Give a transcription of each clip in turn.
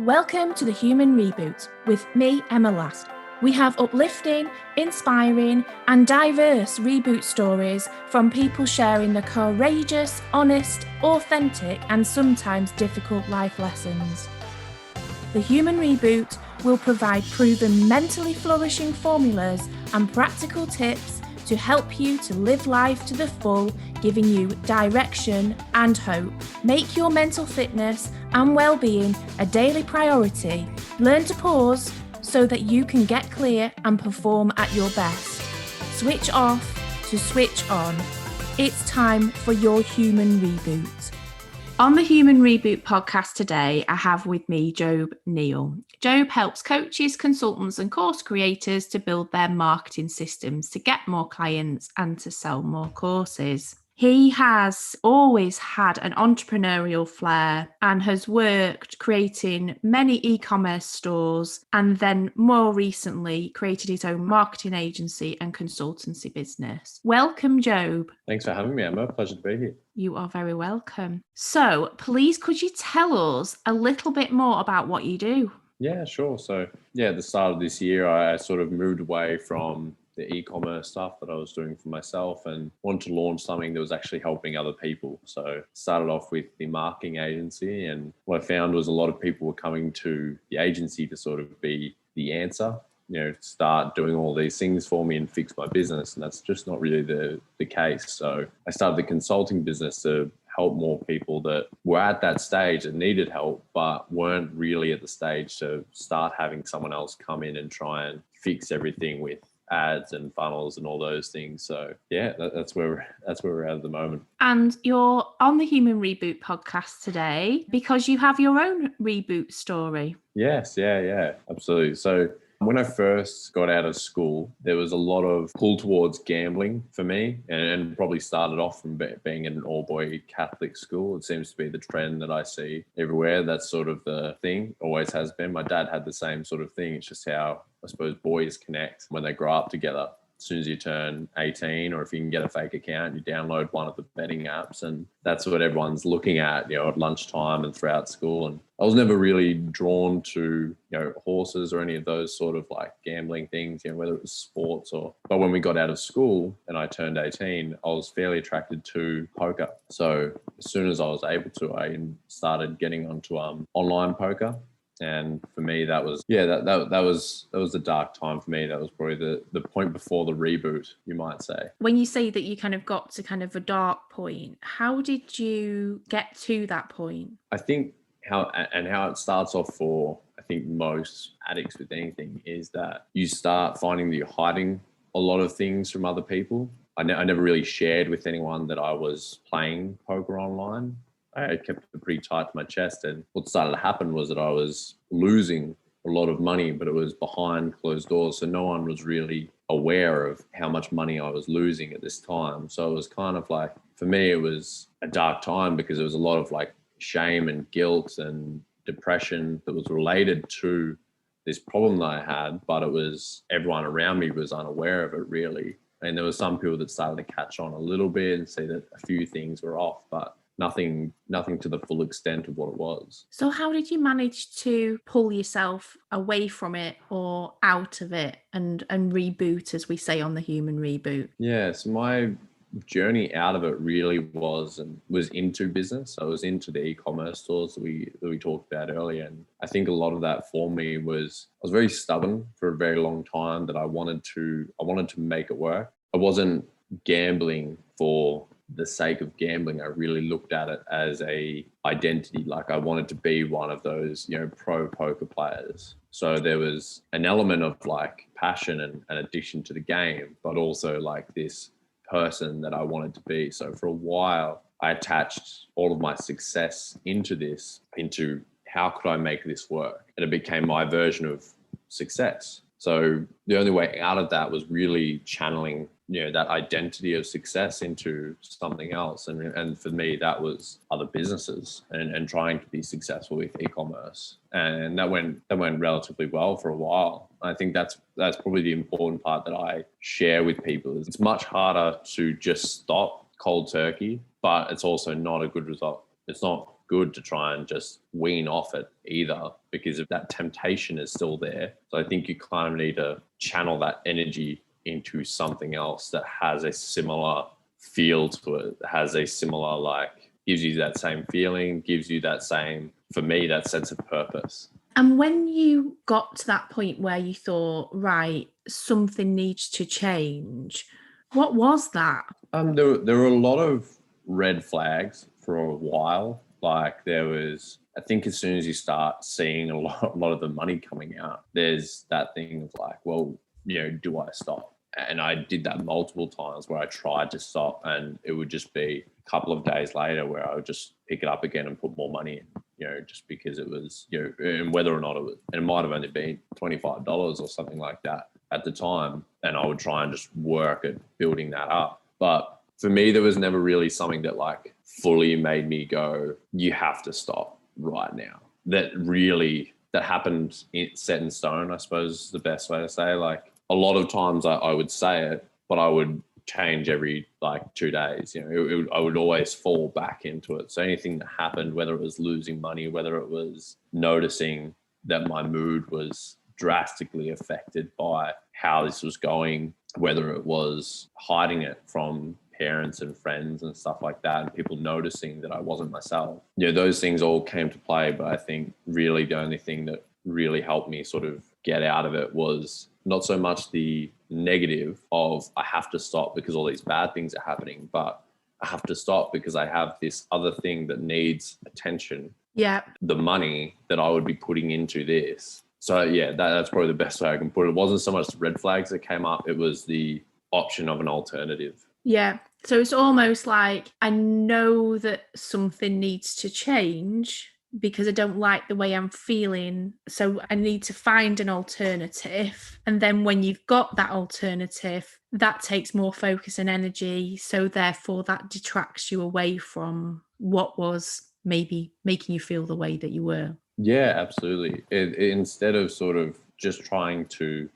Welcome to the Human Reboot with me, Emma Last. We have uplifting, inspiring, and diverse reboot stories from people sharing the courageous, honest, authentic, and sometimes difficult life lessons. The Human Reboot will provide proven mentally flourishing formulas and practical tips to help you to live life to the full, giving you direction and hope. Make your mental fitness and well-being a daily priority. Learn to pause so that you can get clear and perform at your best. Switch off to switch on. It's time for your Human Reboot. On the Human Reboot podcast today, I have with me Jobe Neal. Jobe helps coaches, consultants and course creators to build their marketing systems to get more clients and to sell more courses. He has always had an entrepreneurial flair and has worked creating many e-commerce stores and then more recently created his own marketing agency and consultancy business. Welcome, Jobe. Thanks for having me, Emma. Pleasure to be here. You are very welcome. So please, could you tell us a little bit more about what you do? Yeah, sure. So at the start of this year, I sort of moved away from the e-commerce stuff that I was doing for myself and wanted to launch something that was actually helping other people. So started off with the marketing agency, and what I found was a lot of people were coming to the agency to sort of be the answer, start doing all these things for me and fix my business. And that's just not really the case. So I started the consulting business to help more people that were at that stage and needed help, but weren't really at the stage to start having someone else come in and try and fix everything with ads and funnels and all those things. So that's where we're at the moment. And you're on the Human Reboot podcast today because you have your own reboot story. Yes, yeah, absolutely. So when I first got out of school, there was a lot of pull towards gambling for me, and probably started off from being in an all-boy Catholic school. It seems to be the trend that I see everywhere. That's sort of the thing, always has been. My dad had the same sort of thing. It's just how, I suppose, boys connect when they grow up together. As soon as you turn 18, or if you can get a fake account, you download one of the betting apps, and that's what everyone's looking at, at lunchtime and throughout school. And I was never really drawn to, horses or any of those sort of like gambling things, whether it was sports but when we got out of school and I turned 18, I was fairly attracted to poker. So as soon as I was able to, I started getting onto online poker. And for me, that was the dark time for me. That was probably the point before the reboot, you might say. When you say that you kind of got to kind of a dark point, how did you get to that point? I think how it starts off for, I think, most addicts with anything is that you start finding that you're hiding a lot of things from other people. I never really shared with anyone that I was playing poker online. I kept it pretty tight to my chest, and what started to happen was that I was losing a lot of money, but it was behind closed doors, so no one was really aware of how much money I was losing at this time. So it was kind of like, for me, it was a dark time because there was a lot of like shame and guilt and depression that was related to this problem that I had, but it was everyone around me was unaware of it really. And there were some people that started to catch on a little bit and see that a few things were off, but nothing to the full extent of what it was. So how did you manage to pull yourself away from it or out of it and reboot, as we say on the Human Reboot? Yeah, so my journey out of it really was into business. I was into the e-commerce stores that we talked about earlier. And I think a lot of that for me was, I was very stubborn for a very long time that I wanted to make it work. I wasn't gambling for the sake of gambling. I really looked at it as a identity. Like I wanted to be one of those, pro poker players. So there was an element of like passion and addiction to the game, but also like this person that I wanted to be. So for a while, I attached all of my success into how could I make this work? And it became my version of success. So the only way out of that was really channeling, that identity of success into something else. And for me, that was other businesses and trying to be successful with e-commerce. And that went relatively well for a while. I think that's probably the important part that I share with people. Is it's much harder to just stop cold turkey, but it's also not a good result. It's not good to try and just wean off it either, because if that temptation is still there. So I think you kind of need to channel that energy into something else that has a similar feel to it, has a similar, like, gives you that same feeling, gives you that same, for me, that sense of purpose. And when you got to that point where you thought, right, something needs to change, what was that? There were a lot of red flags for a while. Like, there was, I think as soon as you start seeing a lot of the money coming out, there's that thing of like, well, do I stop? And I did that multiple times where I tried to stop, and it would just be a couple of days later where I would just pick it up again and put more money in, just because it was, and whether or not it was, and it might have only been $25 or something like that at the time. And I would try and just work at building that up. But for me, there was never really something that like fully made me go, you have to stop right now. That happened set in stone, I suppose is the best way to say. Like, a lot of times I would say it, but I would change every like 2 days. I would always fall back into it. So anything that happened, whether it was losing money, whether it was noticing that my mood was drastically affected by how this was going, whether it was hiding it from parents and friends and stuff like that, and people noticing that I wasn't myself. Those things all came to play. But I think really the only thing that really helped me sort of get out of it was not so much the negative of I have to stop because all these bad things are happening, but I have to stop because I have this other thing that needs attention. Yeah. The money that I would be putting into this. So yeah, that's probably the best way I can put it. It wasn't so much the red flags that came up, it was the option of an alternative. Yeah. So it's almost like I know that something needs to change because I don't like the way I'm feeling. So I need to find an alternative. And then when you've got that alternative, that takes more focus and energy. So therefore that detracts you away from what was maybe making you feel the way that you were. Yeah, absolutely. Instead of sort of just trying to,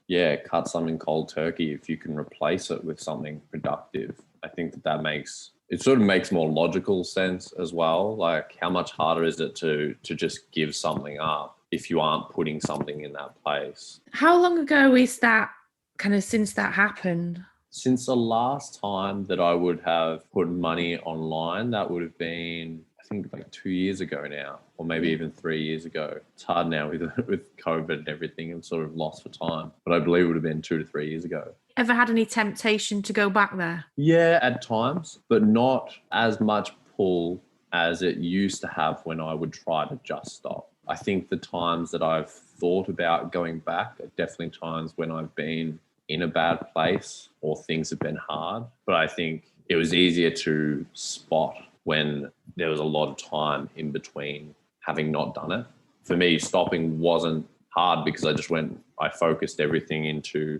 cut something cold turkey, if you can replace it with something productive, I think that makes, it sort of makes more logical sense as well. Like, how much harder is it to just give something up if you aren't putting something in that place? How long ago is that, kind of since that happened? Since the last time that I would have put money online, that would have been, I think, like 2 years ago now, or maybe even 3 years ago. It's hard now with COVID and everything. I'm sort of lost for time, but I believe it would have been 2 to 3 years ago. Ever had any temptation to go back there? Yeah, at times, but not as much pull as it used to have when I would try to just stop. I think the times that I've thought about going back are definitely times when I've been in a bad place or things have been hard. But I think it was easier to spot when there was a lot of time in between having not done it. For me, stopping wasn't hard because I focused everything into,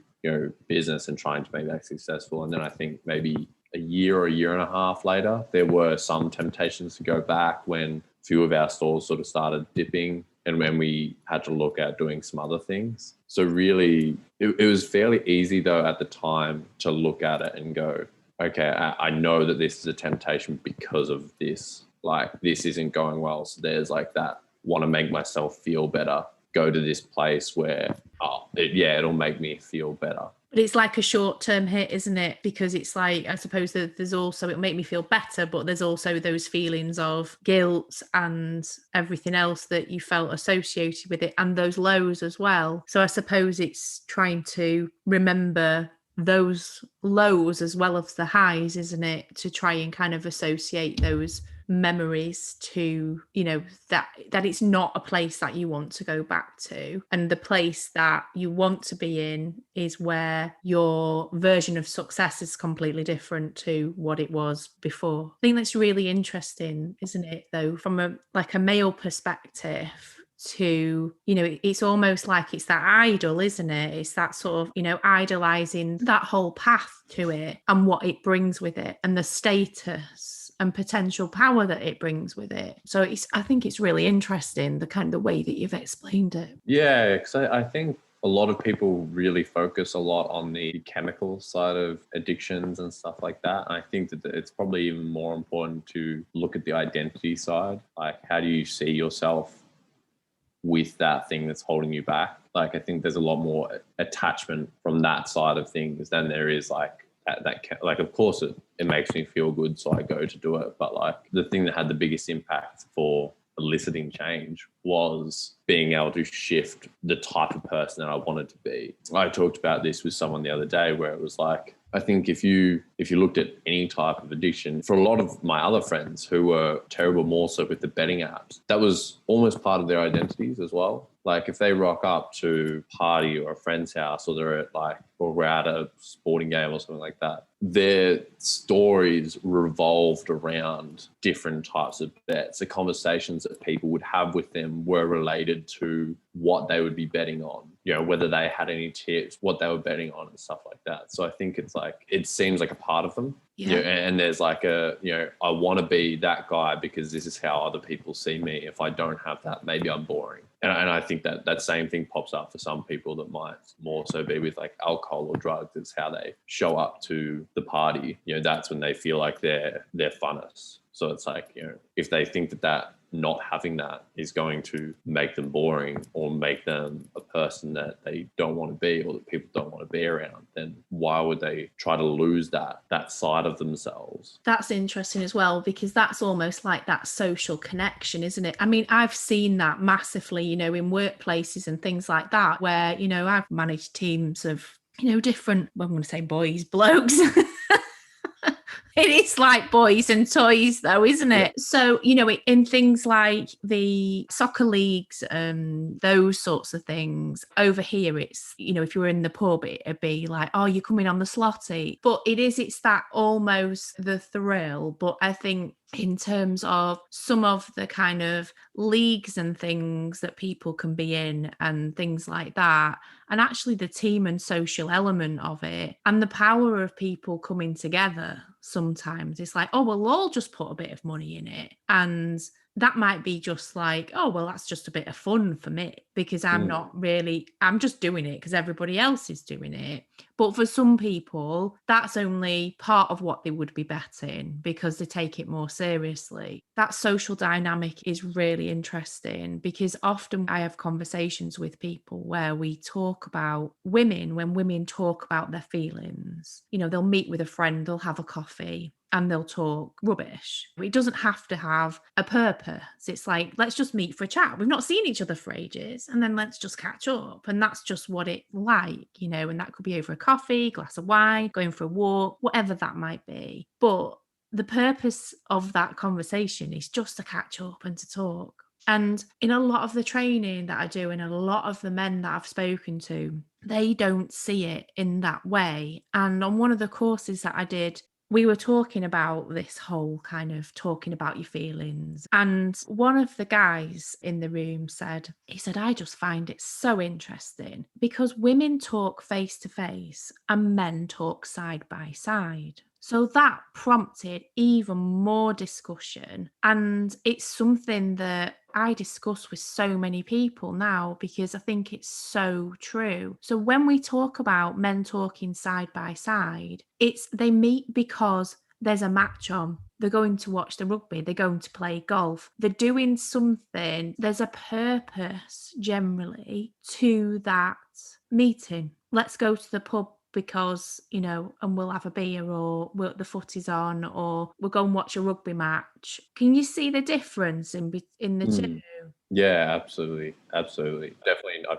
business and trying to make that successful. And then I think maybe a year or a year and a half later, there were some temptations to go back when a few of our stores sort of started dipping and when we had to look at doing some other things. So really, it was fairly easy though at the time to look at it and go, okay, I know that this is a temptation because of this. Like, this isn't going well. So there's like that, want to make myself feel better, go to this place where, it'll make me feel better. But it's like a short-term hit, isn't it? Because it's like, I suppose that there's also, it'll make me feel better, but there's also those feelings of guilt and everything else that you felt associated with it, and those lows as well. So I suppose it's trying to remember those lows as well as the highs, isn't it? To try and kind of associate those memories to, that it's not a place that you want to go back to, and the place that you want to be in is where your version of success is completely different to what it was before. I think that's really interesting, isn't it, though, from a male perspective, to, it's almost like it's that idol, isn't it? It's that sort of, idolizing that whole path to it and what it brings with it and the status and potential power that it brings with it. So I think it's really interesting, the way that you've explained it. Yeah, because I think a lot of people really focus a lot on the chemical side of addictions and stuff like that. And I think that it's probably even more important to look at the identity side. Like, how do you see yourself with that thing that's holding you back? Like, I think there's a lot more attachment from that side of things than there is like like, of course it makes me feel good, so I go to do it. But like, the thing that had the biggest impact for eliciting change was being able to shift the type of person that I wanted to be. I talked about this with someone the other day where it was like, I think if you looked at any type of addiction, for a lot of my other friends who were terrible more so with the betting apps, that was almost part of their identities as well. Like, if they rock up to a party or a friend's house, or they're at like, or we're at a sporting game or something like that, their stories revolved around different types of bets. The conversations that people would have with them were related to what they would be betting on, you know, whether they had any tips, what they were betting on and stuff like that. So I think it's like, it seems like a part of them. Yeah. And there's like a, you know, I want to be that guy because this is how other people see me. If I don't have that, maybe I'm boring. And I think that same thing pops up for some people that might more so be with like alcohol or drugs. It's how they show up to the party. You know, that's when they feel like they're funnest. So it's like, you know, if they think that not having that is going to make them boring or make them a person that they don't want to be or that people don't want to be around, then why would they try to lose that side of themselves? That's interesting as well, because that's almost like that social connection, isn't it? I mean, I've seen that massively, you know, in workplaces and things like that, where, you know, I've managed teams of, you know, different, well, I'm going to say boys, blokes. It is like boys and toys though, isn't it? Yeah. So, you know, in things like the soccer leagues, those sorts of things, over here it's, you know, if you were in the pub, it'd be like, oh, you're coming on the slotty. But it's that almost the thrill. But I think in terms of some of the kind of leagues and things that people can be in and things like that, and actually the team and social element of it and the power of people coming together, sometimes it's like, oh, well, we'll all just put a bit of money in it. And that might be just like, oh, well, that's just a bit of fun for me because I'm just doing it because everybody else is doing it. But for some people, that's only part of what they would be betting because they take it more seriously. That social dynamic is really interesting because often I have conversations with people where we talk about women, when women talk about their feelings, you know, they'll meet with a friend, they'll have a coffee, and they'll talk rubbish. It doesn't have to have a purpose. It's like, let's just meet for a chat. We've not seen each other for ages, and then let's just catch up. And that's just what it's like, you know, and that could be over a coffee, glass of wine, going for a walk, whatever that might be. But the purpose of that conversation is just to catch up and to talk. And in a lot of the training that I do, and a lot of the men that I've spoken to, they don't see it in that way. And on one of the courses that I did, we were talking about this whole kind of talking about your feelings. And one of the guys in the room said, I just find it so interesting because women talk face to face and men talk side by side. So that prompted even more discussion. And it's something that I discuss with so many people now because I think it's so true. So when we talk about men talking side by side, they meet because there's a match on. They're going to watch the rugby. They're going to play golf. They're doing something. There's a purpose generally to that meeting. Let's go to the pub because, you know, and we'll have a beer, or the footy's on, or we'll go and watch a rugby match. Can you see the difference in the two? Yeah, absolutely. I've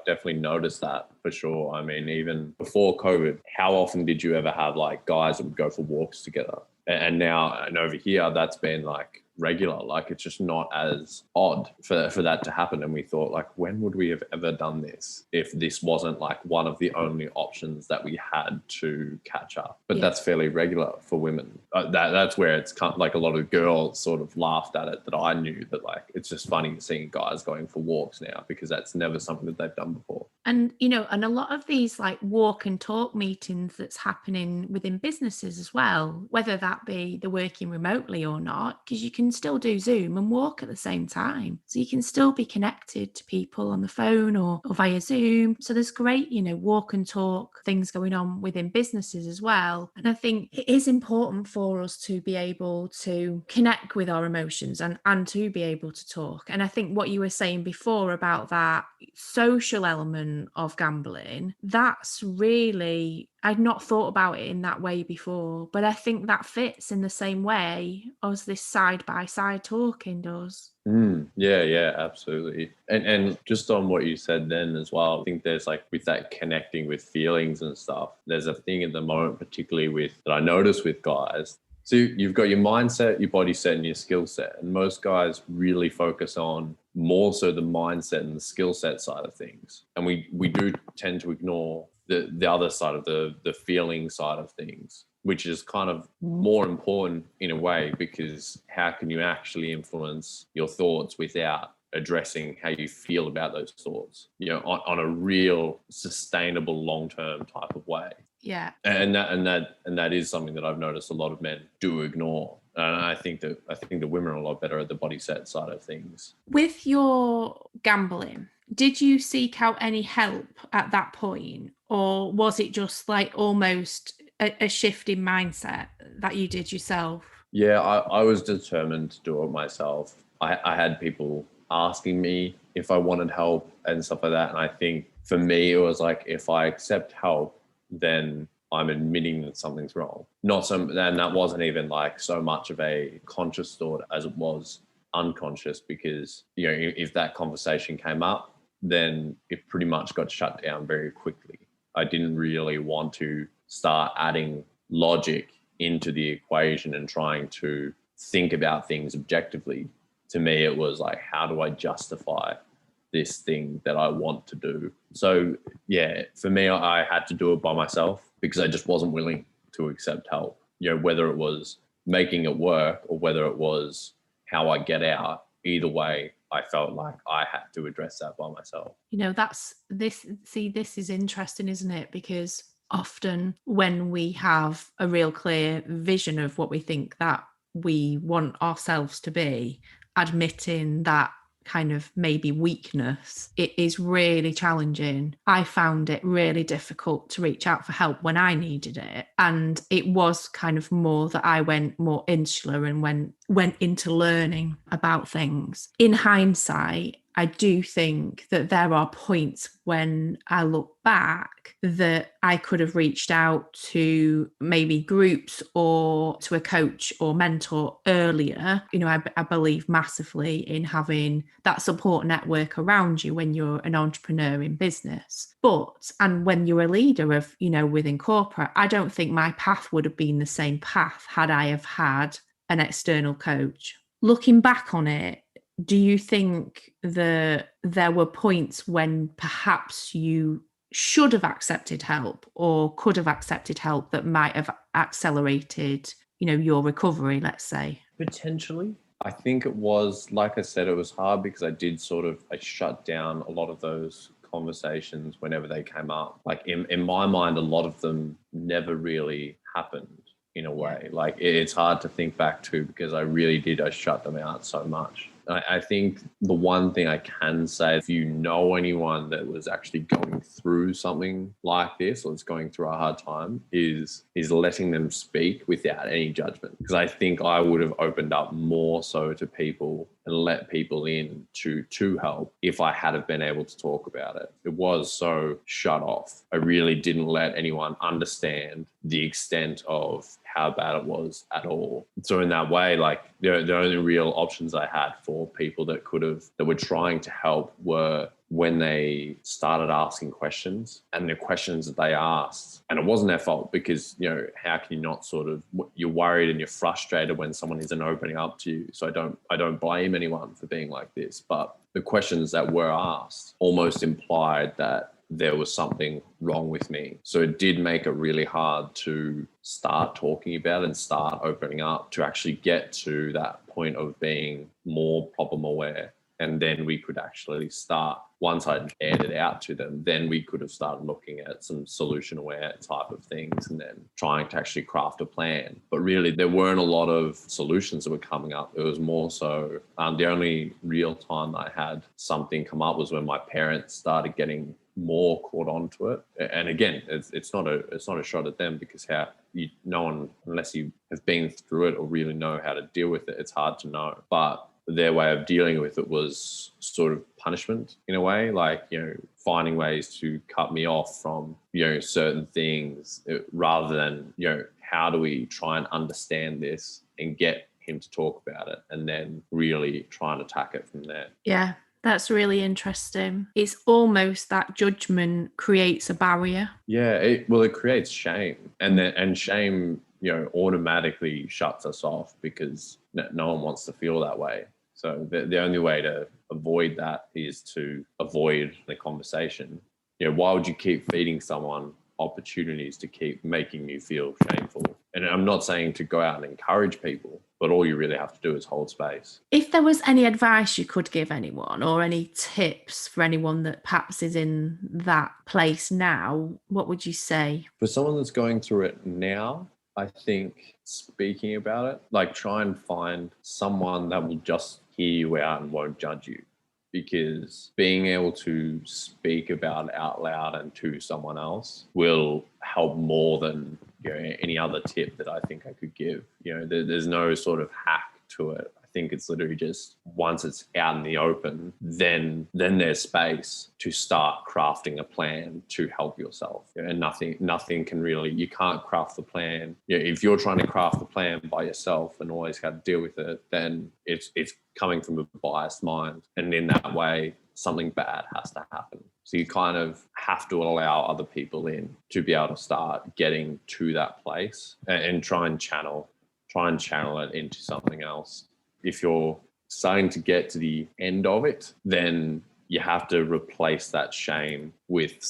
definitely noticed that for sure. I mean, even before COVID, how often did you ever have like guys that would go for walks together? And now, and over here, that's been like regular. Like, it's just not as odd for that to happen. And we thought, like, when would we have ever done this if this wasn't like one of the only options that we had to catch up? But that's fairly regular for women. That's where it's kind of like a lot of girls sort of laughed at it, that I knew that like, it's just funny seeing guys going for walks now because that's never something that they've done before. And, and a lot of these like walk and talk meetings that's happening within businesses as well, whether that be the working remotely or not, because you can still do Zoom and walk at the same time. So you can still be connected to people on the phone or via Zoom. So there's great, walk and talk things going on within businesses as well. And I think it is important for us to be able to connect with our emotions and to be able to talk. And I think what you were saying before about that social element of gambling, that's really, I'd not thought about it in that way before, but I think that fits in the same way as this side by side talking does. Yeah, absolutely. And just on what you said then as well, I think there's like with that connecting with feelings and stuff, there's a thing at the moment, particularly with that I notice with guys. So you've got your mindset, your body set, and your skill set. And most guys really focus on more so the mindset and the skill set side of things. And we do tend to ignore the other side of the feeling side of things, which is kind of more important in a way, because how can you actually influence your thoughts without addressing how you feel about those thoughts, on a real sustainable long-term type of way. Yeah. And that is something that I've noticed a lot of men do ignore. And I think the women are a lot better at the body set side of things. With your gambling, did you seek out any help at that point? Or was it just like almost a shift in mindset that you did yourself? Yeah, I was determined to do it myself. I had people asking me if I wanted help and stuff like that. And I think for me, it was like, if I accept help, then I'm admitting that something's wrong. And that wasn't even like so much of a conscious thought as it was unconscious, because, if that conversation came up, then it pretty much got shut down very quickly. I didn't really want to start adding logic into the equation and trying to think about things objectively. To me, it was like, how do I justify this thing that I want to do? So yeah, for me, I had to do it by myself because I just wasn't willing to accept help, whether it was making it work or whether it was how I get out. Either way, I felt like I had to address that by myself. This is interesting, isn't it? Because often when we have a real clear vision of what we think that we want ourselves to be, admitting that kind of maybe weakness, it is really challenging. I found it really difficult to reach out for help when I needed it. And it was kind of more that I went more insular and went into learning about things. In hindsight, I do think that there are points when I look back that I could have reached out to maybe groups or to a coach or mentor earlier. I believe massively in having that support network around you when you're an entrepreneur in business. And when you're a leader of, within corporate, I don't think my path would have been the same path had I have had an external coach. Looking back on it, do you think that there were points when perhaps you should have accepted help or could have accepted help that might have accelerated, your recovery, let's say? Potentially. I think it was, like I said, it was hard because I shut down a lot of those conversations whenever they came up. Like in my mind, a lot of them never really happened in a way. Like it's hard to think back to because I shut them out so much. I think the one thing I can say, if you know anyone that was actually going through something like this or is going through a hard time, is letting them speak without any judgment. Because I think I would have opened up more so to people and let people in to help if I had have been able to talk about it. It was so shut off. I really didn't let anyone understand the extent of how bad it was at all. So in that way, like the only real options I had for people that were trying to help were when they started asking questions, and the questions that they asked, and it wasn't their fault because, how can you not you're worried and you're frustrated when someone isn't opening up to you. So I don't blame anyone for being like this, but the questions that were asked almost implied that there was something wrong with me. So it did make it really hard to start talking about and start opening up to actually get to that point of being more problem aware And then we could actually start, once I'd aired it out to them, then we could have started looking at some solution aware type of things and then trying to actually craft a plan. But really, there weren't a lot of solutions that were coming up. It was more so the only real time I had something come up was when my parents started getting more caught onto it. And again, it's not a shot at them, because no one, unless you have been through it or really know how to deal with it, it's hard to know. But their way of dealing with it was sort of punishment in a way, like, finding ways to cut me off from, certain things, rather than, how do we try and understand this and get him to talk about it, and then really try and attack it from there. Yeah, that's really interesting. It's almost that judgment creates a barrier. Yeah, it creates shame, and shame, automatically shuts us off, because no one wants to feel that way. So the only way to avoid that is to avoid the conversation. Why would you keep feeding someone opportunities to keep making you feel shameful? And I'm not saying to go out and encourage people, but all you really have to do is hold space. If there was any advice you could give anyone, or any tips for anyone that perhaps is in that place now, what would you say? For someone that's going through it now, I think speaking about it, like, try and find someone that will just hear you out and won't judge you. Because being able to speak about it out loud and to someone else will help more than any other tip that I think I could give. There's no sort of hack to it. I think it's literally just, once it's out in the open, then there's space to start crafting a plan to help yourself. And nothing can really, you can't craft the plan. If you're trying to craft the plan by yourself and always have to deal with it, then it's coming from a biased mind. And in that way, something bad has to happen. So you kind of have to allow other people in to be able to start getting to that place, and try and channel it into something else. If you're starting to get to the end of it, then you have to replace that shame with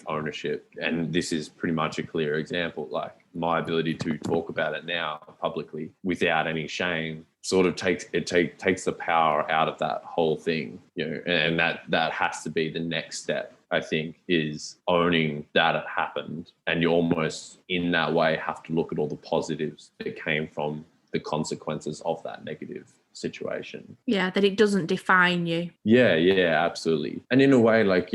ownership. And this is pretty much a clear example. Like, my ability to talk about it now publicly without any shame sort of takes the power out of that whole thing, and that has to be the next step, I think, is owning that it happened. And you almost, in that way, have to look at all the positives that came from the consequences of that negative situation. Yeah, that it doesn't define you. Yeah, absolutely. And in a way, like,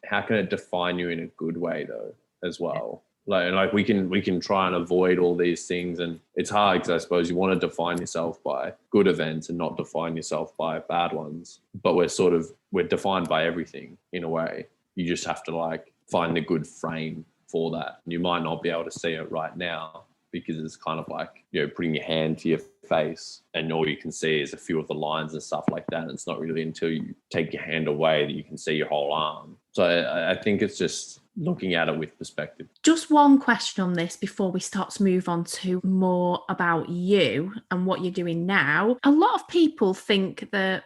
how can it define you in a good way though, as well? Like we can try and avoid all these things, and it's hard because I suppose you want to define yourself by good events and not define yourself by bad ones. But we're defined by everything in a way. You just have to find a good frame for that. You might not be able to see it right now, because it's kind of like, putting your hand to your face and all you can see is a few of the lines and stuff like that. And it's not really until you take your hand away that you can see your whole arm. So I think it's just looking at it with perspective. Just one question on this before we start to move on to more about you and what you're doing now. A lot of people think that,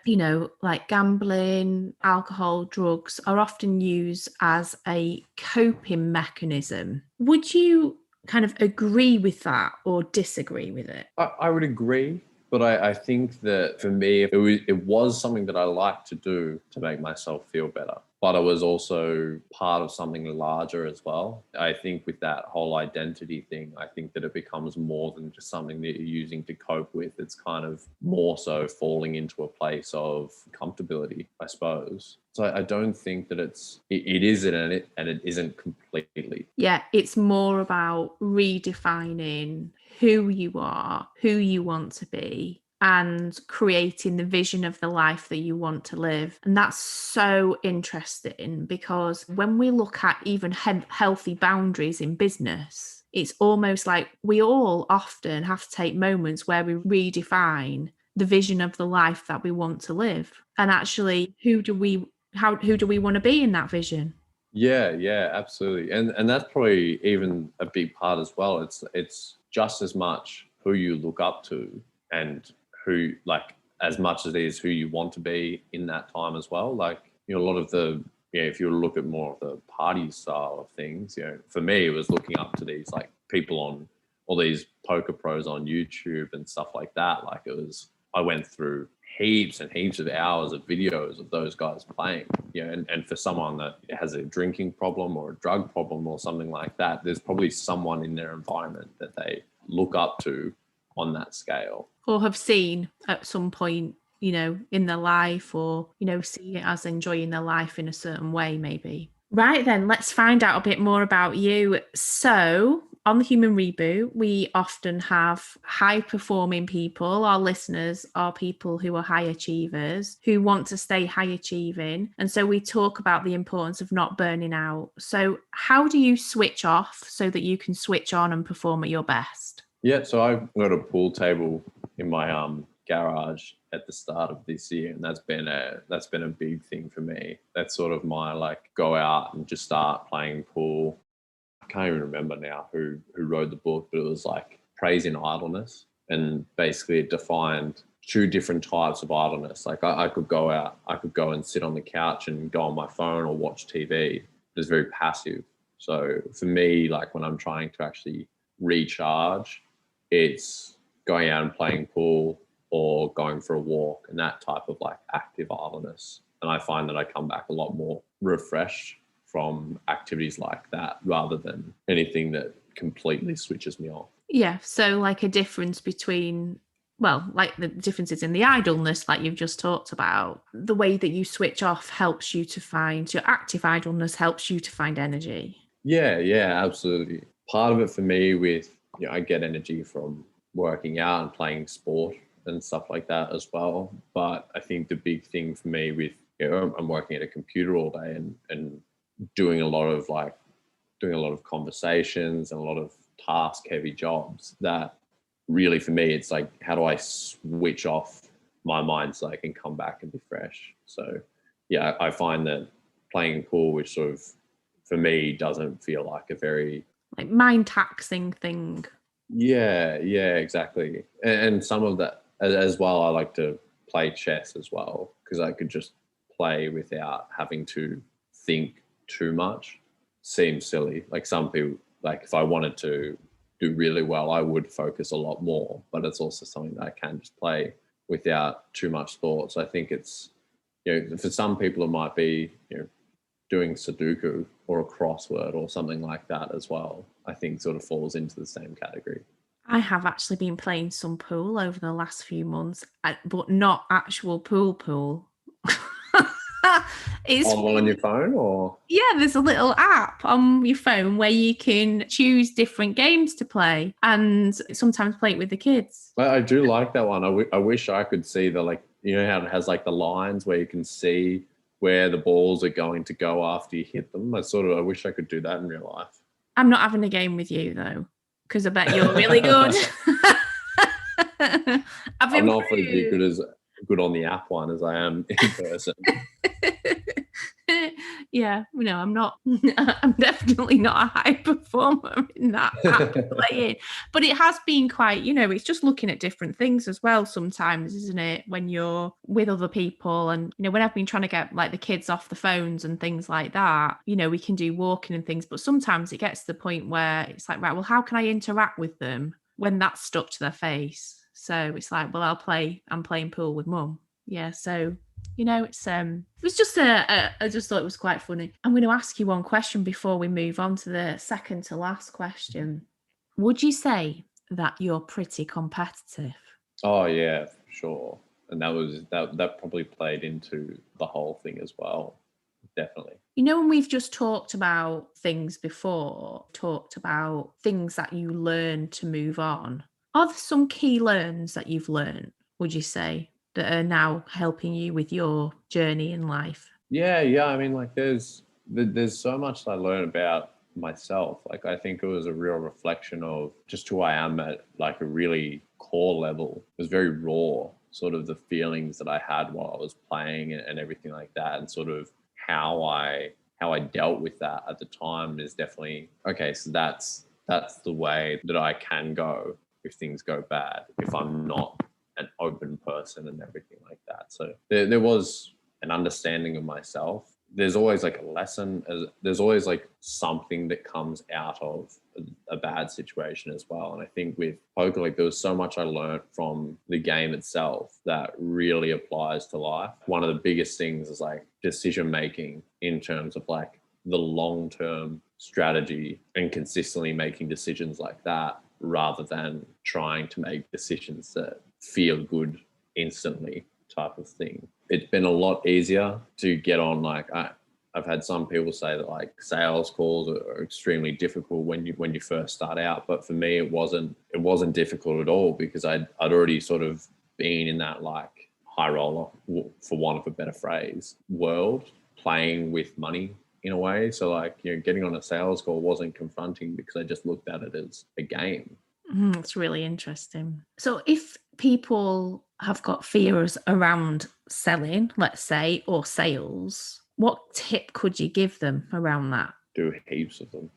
like gambling, alcohol, drugs are often used as a coping mechanism. Would you kind of agree with that or disagree with it? I would agree, but I think that for me, it was something that I liked to do to make myself feel better. But it was also part of something larger as well. I think with that whole identity thing, I think that it becomes more than just something that you're using to cope with. It's kind of more so falling into a place of comfortability, I suppose. So I don't think that it isn't, and it isn't completely. Yeah, it's more about redefining who you are, who you want to be, and creating the vision of the life that you want to live. And that's so interesting, because when we look at even healthy boundaries in business, it's almost like we all often have to take moments where we redefine the vision of the life that we want to live. And actually, who do we want to be in that vision? Yeah, absolutely. And that's probably even a big part as well. It's just as much who you look up to, and who, as much as it is who you want to be in that time as well. A lot of the, if you look at more of the party style of things, for me, it was looking up to these people on all these poker pros on YouTube and stuff like that. I went through heaps and heaps of hours of videos of those guys playing. And for someone that has a drinking problem or a drug problem or something like that, there's probably someone in their environment that they look up to on that scale. Or have seen at some point, in their life, or, see it as enjoying their life in a certain way, maybe. Right then, let's find out a bit more about you. So on the Human Reboot, we often have high-performing people. Our listeners are people who are high achievers, who want to stay high achieving. And so we talk about the importance of not burning out. So how do you switch off so that you can switch on and perform at your best? Yeah, so I've got a pool table in my garage at the start of this year, and that's been a big thing for me. That's sort of my go out and just start playing pool. I can't even remember now who wrote the book, but it was Praising Idleness, and basically it defined two different types of idleness. I could go out, I could go and sit on the couch and go on my phone or watch TV. It's very passive. So for me, when I'm trying to actually recharge, it's going out and playing pool or going for a walk, and that type of active idleness. And I find that I come back a lot more refreshed from activities like that rather than anything that completely switches me off. Yeah. So a difference between, the differences in the idleness like you've just talked about, the way that you switch off helps you to find, your active idleness helps you to find energy. Yeah, absolutely. Part of it for me with, I get energy from working out and playing sport and stuff like that as well. But I think the big thing for me with, I'm working at a computer all day and doing a lot of conversations and a lot of task heavy jobs, that really for me, it's how do I switch off my mind so I can come back and be fresh? So yeah, I find that playing pool, which sort of for me doesn't feel like a very mind taxing thing. Yeah, exactly. And some of that as well, I like to play chess as well, because I could just play without having to think too much. Seems silly. Some people, if I wanted to do really well, I would focus a lot more, but it's also something that I can just play without too much thought. So I think it's, for some people it might be, doing Sudoku or a crossword or something like that as well, I think sort of falls into the same category. I have actually been playing some pool over the last few months, but not actual pool. It's on your phone, or? Yeah, there's a little app on your phone where you can choose different games to play and sometimes play it with the kids. I do like that one. I wish I could see the, how it has the lines where you can see where the balls are going to go after you hit them. I wish I could do that in real life. I'm not having a game with you though, because I bet you're really good. I'm not as good on the app one as I am in person. Yeah, I'm not. I'm definitely not a high performer in that app playing. But it has been quite, it's just looking at different things as well sometimes, isn't it? When you're with other people, and when I've been trying to get the kids off the phones and things like that, we can do walking and things. But sometimes it gets to the point where it's right, well, how can I interact with them when that's stuck to their face? So it's well, I'm playing pool with mum. Yeah, so it's it was just I just thought it was quite funny. I'm going to ask you one question before we move on to the second to last question. Would you say that you're pretty competitive? Oh yeah, for sure. And that probably played into the whole thing as well. Definitely. When we've just talked about things before, talked about things that you learn to move on, are there some key learns that you've learned, would you say, that are now helping you with your journey in life? Yeah. I mean, there's so much that I learned about myself. I think it was a real reflection of just who I am at a really core level. It was very raw, sort of the feelings that I had while I was playing and everything like that, and sort of how I dealt with that at the time is definitely okay. So that's the way that I can go if things go bad, if I'm not an open person and everything like that. So there was an understanding of myself there's always like a lesson, there's always like something that comes out of a bad situation as well. And I think with poker, like there was so much I learned from the game itself that really applies to life. One of the biggest things is like decision making in terms of like the long-term strategy and consistently making decisions like that, rather than trying to make decisions that feel good instantly type of thing. It's been a lot easier to get on. Like I've had some people say that like sales calls are extremely difficult when you first start out, but for me it wasn't difficult at all, because I'd already sort of been in that like high roller, for want of a better phrase, world, playing with money in a way. So like, you know, getting on a sales call wasn't confronting because I just looked at it as a game. That's really interesting. So if people have got fears around selling, let's say, or sales, what tip could you give them around that? Do heaps of them.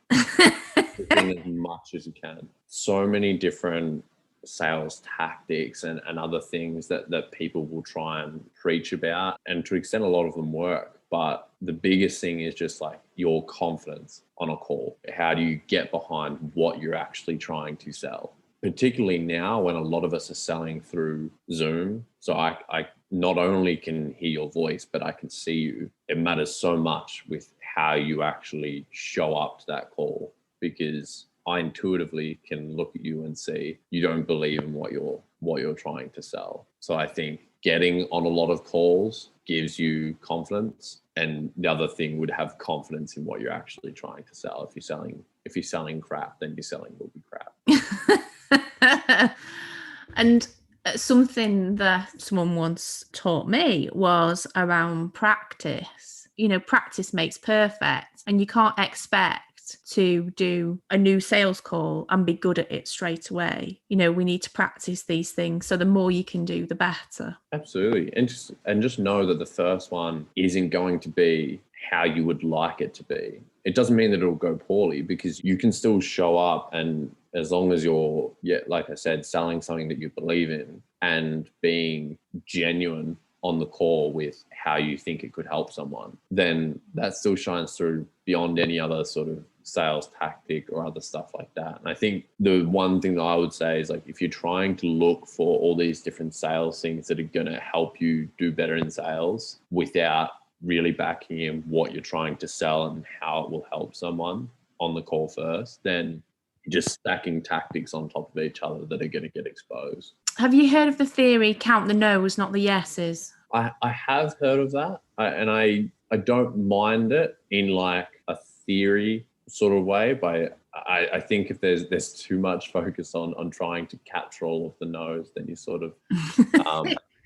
In as much as you can. So many different sales tactics and other things that people will try and preach about, and to extent a lot of them work. But the biggest thing is just like your confidence on a call. How do you get behind what you're actually trying to sell? Particularly now when a lot of us are selling through Zoom. So I not only can hear your voice, but I can see you. It matters so much with how you actually show up to that call, because I intuitively can look at you and see you don't believe in what you're trying to sell. So I think getting on a lot of calls gives you confidence. And the other thing would have confidence in what you're actually trying to sell. If you're selling crap, then you're selling will be crap. And something that someone once taught me was around practice. You know, practice makes perfect, and you can't expect to do a new sales call and be good at it straight away. You know, we need to practice these things. So the more you can do, the better. Absolutely. And just know that the first one isn't going to be how you would like it to be. It doesn't mean that it'll go poorly, because you can still show up, and as long as you're, like I said, selling something that you believe in and being genuine on the call with how you think it could help someone, then that still shines through beyond any other sort of sales tactic or other stuff like that. And I think the one thing that I would say is, like, if you're trying to look for all these different sales things that are going to help you do better in sales without really backing in what you're trying to sell and how it will help someone on the call first, then just stacking tactics on top of each other that are going to get exposed. Have you heard of the theory, count the no's, not the yeses? I have heard of that. I don't mind it in like a theory sort of way, but I think if there's too much focus on trying to capture all of the no's, then you sort of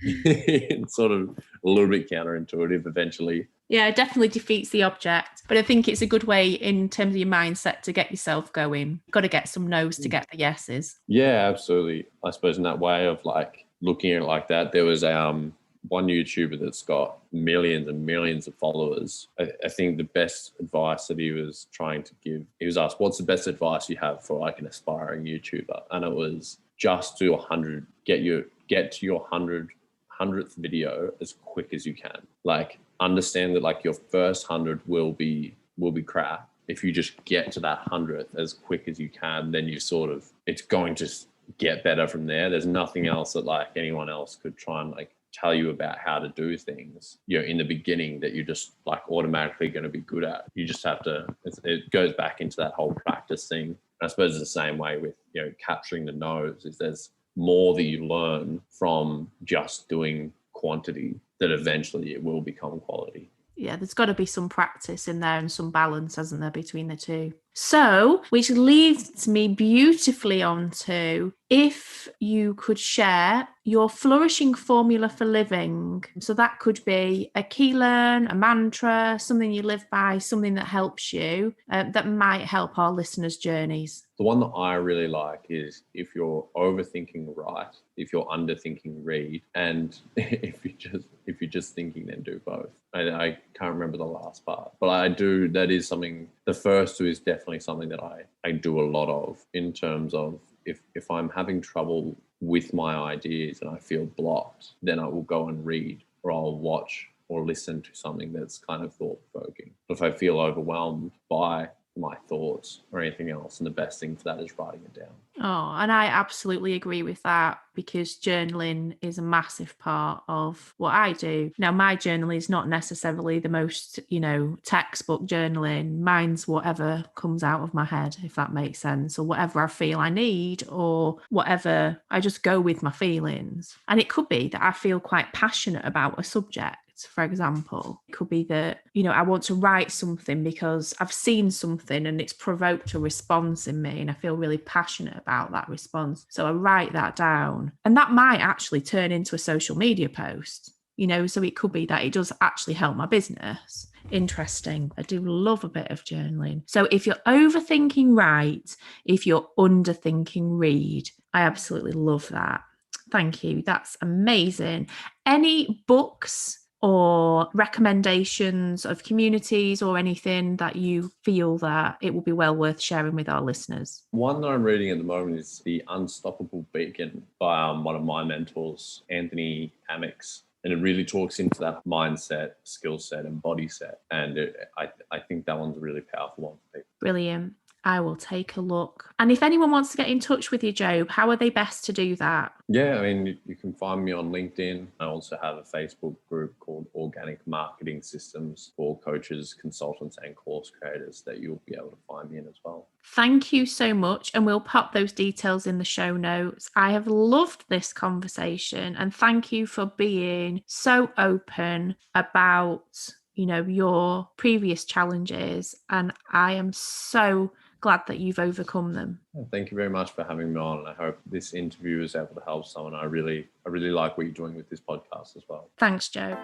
it's sort of a little bit counterintuitive eventually. Yeah, it definitely defeats the object. But I think it's a good way in terms of your mindset to get yourself going. You've got to get some no's to get the yeses. Yeah, absolutely. I suppose in that way of like looking at it like that, there was one YouTuber that's got millions and millions of followers. I think the best advice that he was trying to give, he was asked, what's the best advice you have for like an aspiring YouTuber? And it was just do 100, get to your 100th video as quick as you can. Like, understand that like your first 100 will be crap. If you just get to that 100th as quick as you can, then it's going to get better from there. There's nothing else that like anyone else could try and like tell you about how to do things, you know, in the beginning that you're just like automatically going to be good at. You just have to, it goes back into that whole practice thing. I suppose it's the same way with, you know, capturing the no's, is there's more that you learn from just doing quantity that eventually it will become quality. Yeah, there's got to be some practice in there and some balance, hasn't there, between the two? So, which leads me beautifully on to, if you could share your flourishing formula for living. So that could be a key learn, a mantra, something you live by, something that helps you, that might help our listeners' journeys. The one that I really like is, if you're overthinking, write. If you're underthinking, read. And if you're just thinking, then do both. I can't remember the last part, but I do. That is something. The first two is definitely something that I do a lot of, in terms of if I'm having trouble with my ideas and I feel blocked, then I will go and read, or I'll watch or listen to something that's kind of thought-provoking. If I feel overwhelmed by my thoughts or anything else, and the best thing for that is writing it down. Oh, and I absolutely agree with that, because journaling is a massive part of what I do. Now, my journaling is not necessarily the most, textbook journaling. Mine's whatever comes out of my head, if that makes sense, or whatever I feel I need, or whatever. I just go with my feelings. And it could be that I feel quite passionate about a subject. For example, it could be that, I want to write something because I've seen something and it's provoked a response in me and I feel really passionate about that response. So I write that down, and that might actually turn into a social media post, so it could be that it does actually help my business. Interesting. I do love a bit of journaling. So if you're overthinking, write. If you're underthinking, read. I absolutely love that. Thank you. That's amazing. Any books or recommendations of communities or anything that you feel that it will be well worth sharing with our listeners? One that I'm reading at the moment is The Unstoppable Beacon by one of my mentors, Anthony Hammock's. And it really talks into that mindset, skill set and body set. And I think that one's a really powerful one for people. Brilliant. I will take a look. And if anyone wants to get in touch with you, Jobe, how are they best to do that? Yeah, I mean, you can find me on LinkedIn. I also have a Facebook group called Organic Marketing Systems for coaches, consultants, and course creators that you'll be able to find me in as well. Thank you so much. And we'll pop those details in the show notes. I have loved this conversation, and thank you for being so open about, your previous challenges. And I am so glad that you've overcome them. Thank you very much for having me on. And I hope this interview is able to help someone. I really like what you're doing with this podcast as well. Thanks, Joe.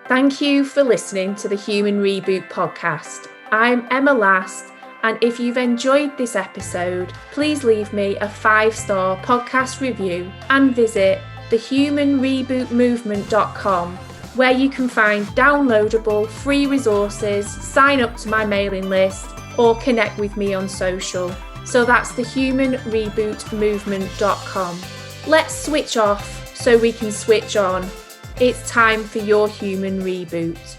Thank you for listening to the Human Reboot podcast. I'm Emma Last, and if you've enjoyed this episode, please leave me a 5-star podcast review and visit thehumanrebootmovement.com, where you can find downloadable free resources, sign up to my mailing list, or connect with me on social. So that's thehumanrebootmovement.com. Let's switch off so we can switch on. It's time for your human reboot.